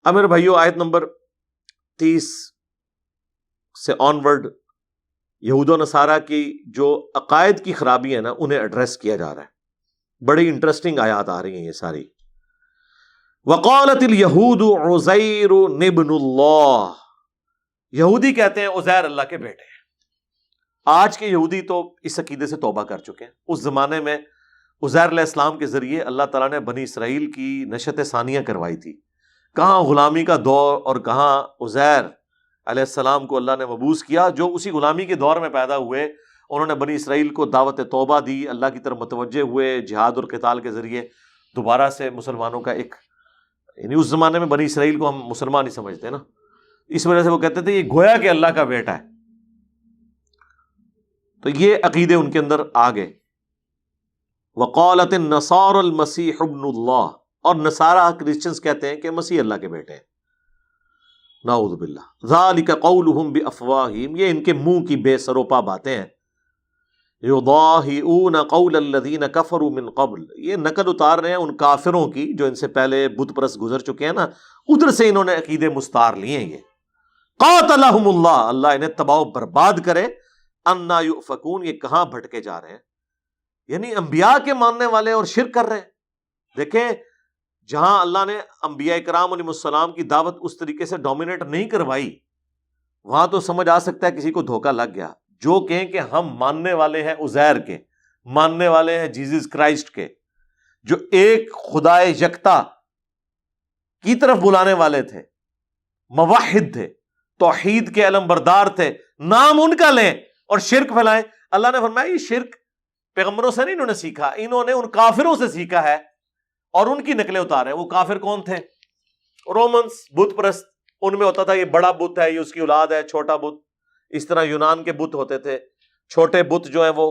اب میرے بھائیو آیت نمبر 30 سے آنورڈ یہود و نصارہ کی جو عقائد کی خرابی ہے نا انہیں ایڈریس کیا جا رہا ہے. بڑی انٹرسٹنگ آیات آ رہی ہیں یہ ساری. وقالت الیہود عزیر ابن اللہ، یہودی کہتے ہیں عزیر اللہ کے بیٹے ہیں. آج کے یہودی تو اس عقیدے سے توبہ کر چکے ہیں. اس زمانے میں عزیر علیہ السلام کے ذریعے اللہ تعالیٰ نے بنی اسرائیل کی نشأت ثانیہ کروائی تھی. کہاں غلامی کا دور اور کہاں عزیر علیہ السلام کو اللہ نے مبعوث کیا، جو اسی غلامی کے دور میں پیدا ہوئے. انہوں نے بنی اسرائیل کو دعوت توبہ دی، اللہ کی طرف متوجہ ہوئے، جہاد اور قتال کے ذریعے دوبارہ سے مسلمانوں کا ایک، یعنی اس زمانے میں بنی اسرائیل کو ہم مسلمان ہی سمجھتے ہیں نا، اس وجہ سے وہ کہتے تھے یہ گویا کہ اللہ کا بیٹا ہے. تو یہ عقیدے ان کے اندر آ گئے. وقالت النصارى المسیح ابن اللہ، اور نصارہ کرسچنز کہتے ہیں کہ مسیح اللہ کے بیٹے ہیں. نعوذ باللہ. ذالک قولہم بافواہہم، یہ ان کے منہ کی بے سروپا باتیں ہیں. یضاہئون قول الذین کفروا من قبل، یہ نقل اتار رہے ہیں ان کافروں کی جو ان سے پہلے بت پرست گزر چکے ہیں نا، ادھر سے انہوں نے عقیدے مستار لیے ہیں. یہ قاتلہم اللہ، اللہ انہیں تباہ و برباد کرے. انا یؤفکون، یہ کہاں بھٹکے جا رہے ہیں. یعنی انبیاء کے ماننے والے اور شرک کر رہے ہیں. دیکھیں جہاں اللہ نے انبیاء کرام علیہ السلام کی دعوت اس طریقے سے ڈومینیٹ نہیں کروائی، وہاں تو سمجھ آ سکتا ہے کسی کو دھوکہ لگ گیا. جو کہیں کہ ہم ماننے والے ہیں عزیر کے، ماننے والے ہیں جیزس کرائسٹ کے، جو ایک خدا یکتا کی طرف بلانے والے تھے، موحد تھے، توحید کے علم بردار تھے، نام ان کا لیں اور شرک پھیلائیں. اللہ نے فرمایا یہ شرک پیغمبروں سے نہیں انہوں نے سیکھا، انہوں نے ان کافروں سے سیکھا ہے اور ان کی نقلیں اتارے. وہ کافر کون تھے؟ رومنس، بت پرست. ان میں ہوتا تھا یہ بڑا بت ہے، یہ اس کی اولاد ہے، چھوٹا بت. اس طرح یونان کے بت ہوتے تھے، چھوٹے بت جو ہیں وہ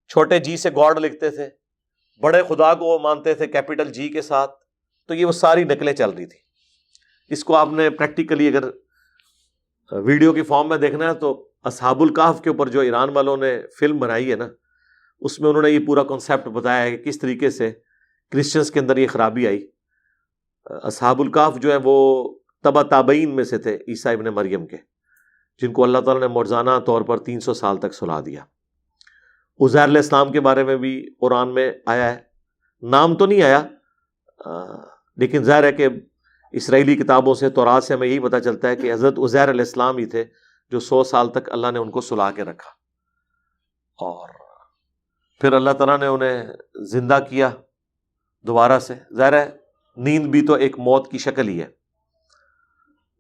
چھوٹے جی سے گاڈ لکھتے تھے، بڑے خدا کو وہ مانتے تھے کیپٹل جی کے ساتھ. تو یہ وہ ساری نقلیں چل رہی تھی. اس کو آپ نے پریکٹیکلی اگر ویڈیو کی فارم میں دیکھنا ہے تو اصحاب الکہف کے اوپر جو ایران والوں نے فلم بنائی ہے نا، اس میں انہوں نے یہ پورا کنسیپٹ بتایا ہے کہ کس طریقے سے کرسچنز کے اندر یہ خرابی آئی. اصحاب الکہف جو ہیں وہ تبع تابعین میں سے تھے عیسیٰ ابن مریم کے، جن کو اللہ تعالیٰ نے معجزانہ طور پر 300 سال تک سلا دیا. عزیر علیہ السلام کے بارے میں بھی قرآن میں آیا ہے، نام تو نہیں آیا، لیکن ظاہر ہے کہ اسرائیلی کتابوں سے، تورات سے ہمیں یہی پتہ چلتا ہے کہ حضرت عزیر علیہ السلام ہی تھے جو 100 سال تک اللہ نے ان کو سلا کے رکھا، اور پھر اللہ تعالیٰ نے انہیں زندہ کیا دوبارہ سے. ظاہر ہے نیند بھی تو ایک موت کی شکل ہی ہے،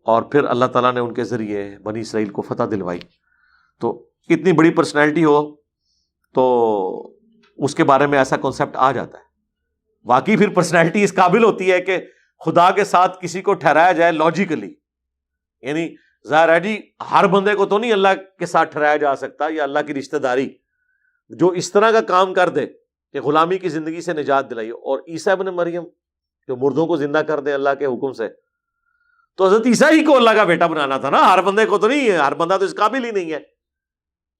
اور پھر اللہ تعالیٰ نے ان کے ذریعے بنی اسرائیل کو فتح دلوائی. تو اتنی بڑی پرسنالٹی ہو تو اس کے بارے میں ایسا کنسیپٹ آ جاتا ہے. واقعی پھر پرسنالٹی اس قابل ہوتی ہے کہ خدا کے ساتھ کسی کو ٹھہرایا جائے لاجیکلی. یعنی ظاہر ہے جی ہر بندے کو تو نہیں اللہ کے ساتھ ٹھہرایا جا سکتا، یا اللہ کی رشتہ داری جو اس طرح کا کام کر دے کہ غلامی کی زندگی سے نجات دلائی. اور عیسیٰ ابن مریم جو مردوں کو زندہ کر دے اللہ کے حکم سے، تو حضرت عیسیٰ ہی کو اللہ کا بیٹا بنانا تھا نا. ہر بندے کو تو نہیں ہے، ہر بندہ تو اس قابل ہی نہیں ہے،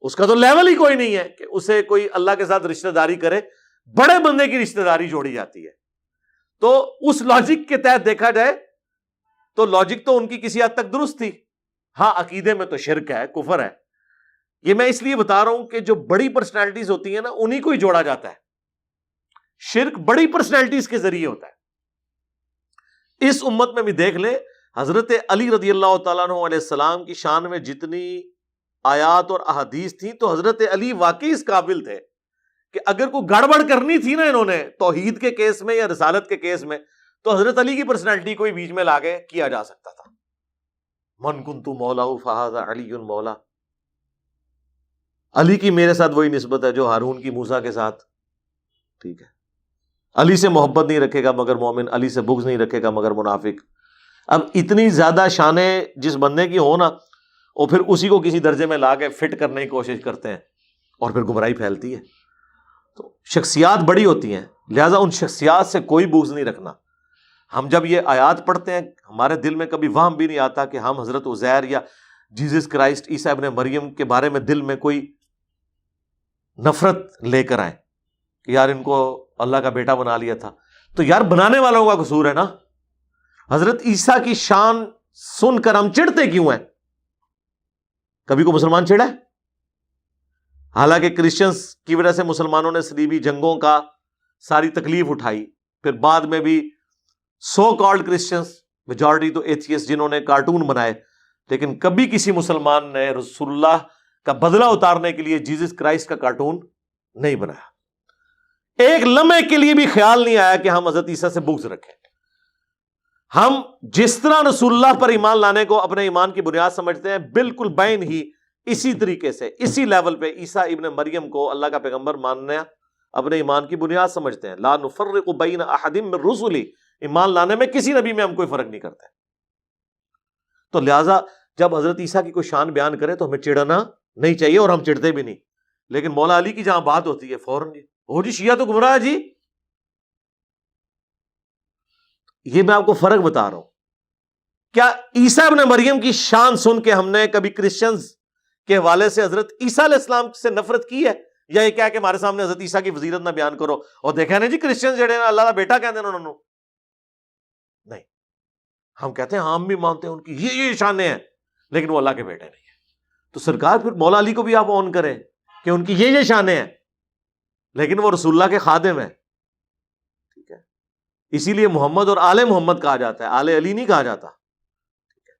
اس کا تو لیول ہی کوئی نہیں ہے کہ اسے کوئی اللہ کے ساتھ رشتہ داری کرے. بڑے بندے کی رشتہ داری جوڑی جاتی ہے. تو اس لاجک کے تحت دیکھا جائے تو لاجک تو ان کی کسی حد تک درست تھی. ہاں عقیدے میں تو شرک ہے، کفر ہے. یہ میں اس لیے بتا رہا ہوں کہ جو بڑی پرسنالٹیز ہوتی ہیں نا انہی کو ہی جوڑا جاتا ہے. شرک بڑی پرسنالٹیز کے ذریعے ہوتا ہے. اس امت میں بھی دیکھ لیں حضرت علی رضی اللہ تعالیٰ عنہ علیہ السلام کی شان میں جتنی آیات اور احادیث تھیں، تو حضرت علی واقعی اس قابل تھے کہ اگر کوئی گڑبڑ کرنی تھی نا انہوں نے توحید کے کیس میں یا رسالت کے کیس میں، تو حضرت علی کی پرسنالٹی کو ہی بیچ میں لا کے کیا جا سکتا تھا. من کنت مولا فہذا علی مولا. علی کی میرے ساتھ وہی نسبت ہے جو ہارون کی موسیٰ کے ساتھ. ٹھیک ہے، علی سے محبت نہیں رکھے گا مگر مومن، علی سے بغض نہیں رکھے گا مگر منافق. اب اتنی زیادہ شانیں جس بندے کی ہو نا، اور پھر اسی کو کسی درجے میں لا کے فٹ کرنے کی کوشش کرتے ہیں اور پھر گمراہی پھیلتی ہے. تو شخصیات بڑی ہوتی ہیں، لہٰذا ان شخصیات سے کوئی بغض نہیں رکھنا. ہم جب یہ آیات پڑھتے ہیں ہمارے دل میں کبھی وہم بھی نہیں آتا کہ ہم حضرت عزیر یا جیزس کرائسٹ عیسیٰ ابن مریم کے بارے میں دل میں کوئی نفرت لے کر آئیں کہ یار ان کو اللہ کا بیٹا بنا لیا تھا. تو یار بنانے والوں کا قصور ہے نا. حضرت عیسیٰ کی شان سن کر ہم چڑھتے کیوں ہیں؟ کبھی کوئی مسلمان چڑھا ہے؟ حالانکہ کرسچنز کی وجہ سے مسلمانوں نے صلیبی جنگوں کا ساری تکلیف اٹھائی، پھر بعد میں بھی سو کالڈ کرسچنز، میجورٹی تو ایتھیسٹ، جنہوں نے کارٹون بنائے، لیکن کبھی کسی مسلمان نے رسول اللہ کا بدلہ اتارنے کے لیے جیزس کرائسٹ کا کارٹون نہیں بنایا۔ ایک لمحے کے لیے بھی خیال نہیں آیا کہ ہم حضرت عیسیٰ سے بغض رکھیں۔ ہم جس طرح رسول اللہ پر ایمان لانے کو اپنے ایمان کی بنیاد سمجھتے ہیں، بالکل بین ہی اسی طریقے سے، اسی لیول پہ عیسیٰ ابن مریم کو اللہ کا پیغمبر ماننا اپنے ایمان کی بنیاد سمجھتے ہیں۔ لا نفرق بین احد من رسلی، ایمان لانے میں کسی نبی میں ہم کوئی فرق نہیں کرتے۔ تو لہٰذا جب حضرت عیسیٰ کی کوئی شان بیان کرے تو ہمیں چڑھنا نہیں چاہیے، اور ہم چڑھتے بھی نہیں۔ لیکن مولا علی کی جہاں بات ہوتی ہے فوراً جی شیعہ تو گمراہ ہے جی۔ یہ میں آپ کو فرق بتا رہا ہوں۔ کیا عیسیٰ ابن مریم کی شان سن کے ہم نے کبھی کرسچنز کے حوالے سے حضرت عیسیٰ علیہ السلام سے نفرت کی ہے؟ یا یہ کیا کہ ہمارے سامنے حضرت عیسیٰ کی فضیلت نہ بیان کرو، اور دیکھا نا جی کرسچنز جڑے نا اللہ کا بیٹا کہتے ہیں انہوں؟ نہیں، ہم کہتے ہیں ہم بھی مانتے ہیں ان کی یہ شانیں ہیں، لیکن وہ اللہ کے بیٹے نہیں ہیں۔ تو سرکار پھر مولا علی کو بھی آپ آن کریں کہ ان کی یہ شانیں ہیں، لیکن وہ رسول اللہ کے خادم ہیں، ٹھیک ہے؟ اسی لیے محمد اور آل محمد کہا جاتا ہے، آل علی نہیں کہا جاتا، ٹھیک ہے؟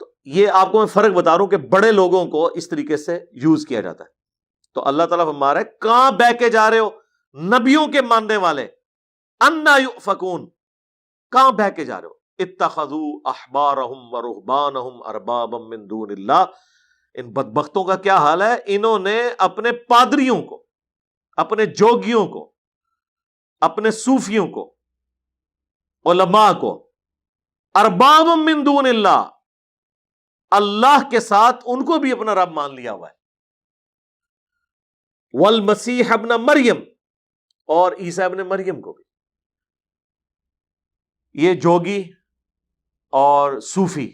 تو یہ آپ کو میں فرق بتا رہا ہوں کہ بڑے لوگوں کو اس طریقے سے یوز کیا جاتا ہے۔ تو اللہ تعالیٰ فرما رہا ہے کہاں بہ کے جا رہے ہو نبیوں کے ماننے والے، انا یؤفکون، کہاں بہ کے جا رہے ہو؟ اتخذوا احبارهم ورهبانهم اربابا من دون اللہ۔ ان بدبختوں کا کیا حال ہے؟ انہوں نے اپنے پادریوں کو، اپنے جوگیوں کو، اپنے صوفیوں کو، علماء کو اربابا من دون اللہ، اللہ کے ساتھ ان کو بھی اپنا رب مان لیا ہوا ہے۔ والمسیح ابن مریم، اور عیسیٰ ابن مریم کو بھی۔ یہ جوگی اور صوفی،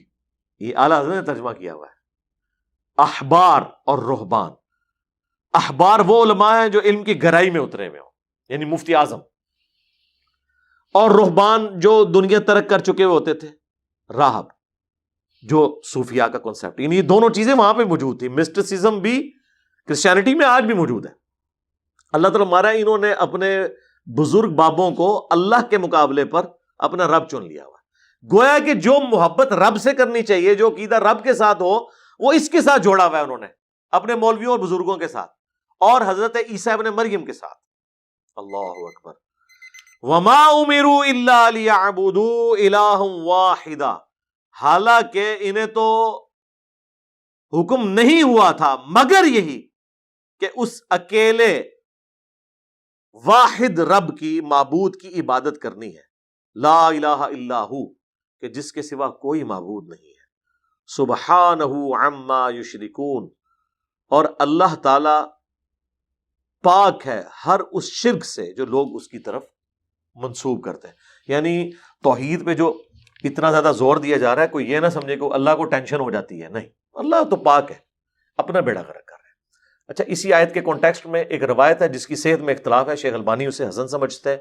یہ اعلیٰ حضرت نے ترجمہ کیا ہوا ہے۔ احبار اور رہبان، احبار وہ علماء ہیں جو علم کی گہرائی میں اترے ہوئے ہوں، یعنی مفتی اعظم، اور رہبان جو دنیا ترک کر چکے ہوئے ہوتے تھے، راہب، جو صوفیاء کا کنسپٹ، یعنی یہ دونوں چیزیں وہاں پہ موجود تھی۔ مسٹسزم بھی کرسچینٹی میں آج بھی موجود ہے۔ اللہ تعالیٰ ہمارا انہوں نے اپنے بزرگ بابوں کو اللہ کے مقابلے پر اپنا رب چن لیا ہوا، گویا کہ جو محبت رب سے کرنی چاہیے، جو عقیدہ رب کے ساتھ ہو، وہ اس کے ساتھ جوڑا ہوا ہے انہوں نے، اپنے مولویوں اور بزرگوں کے ساتھ، اور حضرت عیسیٰ ابن مریم کے ساتھ۔ اللہ اکبر۔ وما امروا الا ليعبدوا الها واحدا، حالانکہ انہیں تو حکم نہیں ہوا تھا مگر یہی کہ اس اکیلے واحد رب کی، معبود کی عبادت کرنی ہے، لا الہ الا ہو، کہ جس کے سوا کوئی معبود نہیں ہے، سبحانہ عما یشرکون، اور اللہ تعالی پاک ہے ہر اس شرک سے جو لوگ اس کی طرف منسوب کرتے ہیں۔ یعنی توحید پہ جو اتنا زیادہ زور دیا جا رہا ہے، کوئی یہ نہ سمجھے کہ اللہ کو ٹینشن ہو جاتی ہے، نہیں، اللہ تو پاک ہے، اپنا بیڑا غرق کر رہا ہے۔ اچھا، اسی آیت کے کانٹیکسٹ میں ایک روایت ہے جس کی صحت میں اختلاف ہے، شیخ البانی اسے حسن سمجھتے ہیں،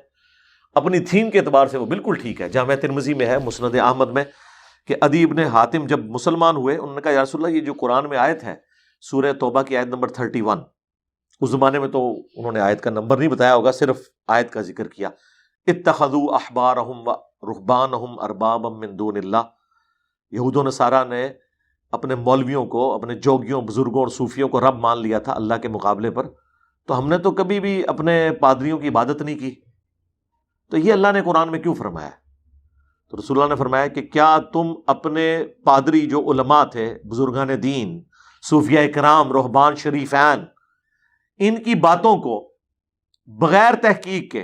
اپنی تھیم کے اعتبار سے وہ بالکل ٹھیک ہے۔ جامع ترمذی میں ہے، مسند احمد میں، کہ عدی ابن حاتم جب مسلمان ہوئے، انہوں نے کہا یا رسول اللہ، یہ جو قرآن میں آیت ہے سورہ توبہ کی آیت نمبر 31، اس زمانے میں تو انہوں نے آیت کا نمبر نہیں بتایا ہوگا، صرف آیت کا ذکر کیا، اتخذوا احبارهم ورهبانهم اربابا من دون اللہ، یہود و نصارہ نے اپنے مولویوں کو، اپنے جوگیوں، بزرگوں اور صوفیوں کو رب مان لیا تھا اللہ کے مقابلے پر، تو ہم نے تو کبھی بھی اپنے پادریوں کی عبادت نہیں کی، تو یہ اللہ نے قرآن میں کیوں فرمایا؟ تو رسول اللہ نے فرمایا کہ کیا تم اپنے پادری جو علماء تھے، بزرگان دین، صوفیاء کرام، رہبان شریفین، ان کی باتوں کو بغیر تحقیق کے،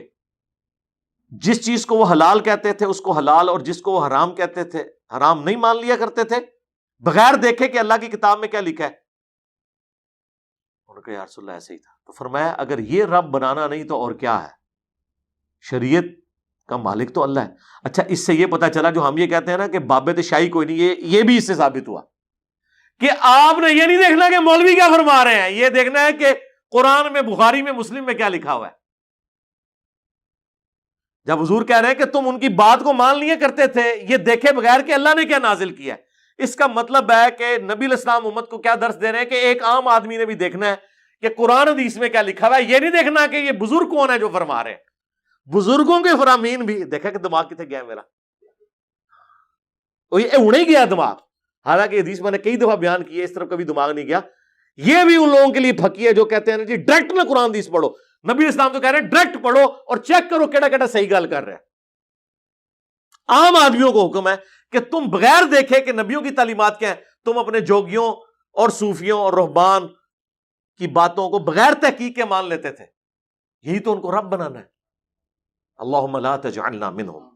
جس چیز کو وہ حلال کہتے تھے اس کو حلال، اور جس کو وہ حرام کہتے تھے حرام نہیں مان لیا کرتے تھے، بغیر دیکھے کہ اللہ کی کتاب میں کیا لکھا ہے؟ انہوں نے کہا یا رسول اللہ ایسے ہی تھا۔ تو فرمایا اگر یہ رب بنانا نہیں تو اور کیا ہے؟ شریعت کا مالک تو اللہ ہے۔ اچھا، اس سے یہ پتا چلا جو ہم یہ کہتے ہیں نا کہ بابت شاہی کوئی نہیں، یہ بھی اس سے ثابت ہوا کہ آپ نے یہ نہیں دیکھنا کہ مولوی کیا فرما رہے ہیں، یہ دیکھنا ہے کہ قرآن میں، بخاری میں، مسلم میں کیا لکھا ہوا ہے۔ جب حضور کہہ رہے ہیں کہ تم ان کی بات کو مان لیے کرتے تھے یہ دیکھے بغیر کہ اللہ نے کیا نازل کیا ہے، اس کا مطلب ہے کہ نبی علیہ السلام امت کو کیا درس دے رہے ہیں کہ ایک عام آدمی نے بھی دیکھنا ہے کہ قرآن حدیث میں کیا لکھا ہوا ہے، یہ نہیں دیکھنا کہ یہ بزرگ کون ہے جو فرما رہے ہیں۔ بزرگوں کے فرامین بھی دیکھا کہ دماغ کتنے گیا میرا، اڑے گیا دماغ، حالانکہ حدیث میں نے کئی دفعہ بیان کی ہے اس طرف کبھی دماغ نہیں گیا۔ یہ بھی ان لوگوں کے لیے پھکی ہے جو کہتے ہیں جی ڈائریکٹ نہ قرآن حدیث پڑھو، نبی اسلام تو کہہ رہے ہیں ڈائریکٹ پڑھو اور چیک کرو کیڑا کیڑا صحیح گل کر رہے ہیں۔ عام آدمیوں کو حکم ہے کہ تم بغیر دیکھے کہ نبیوں کی تعلیمات کیا ہیں تم اپنے جوگیوں اور صوفیوں اور رہبان کی باتوں کو بغیر تحقیق کے مان لیتے تھے، یہی تو ان کو رب بنانا ہے۔ اللہم لا تجعلنا منہم۔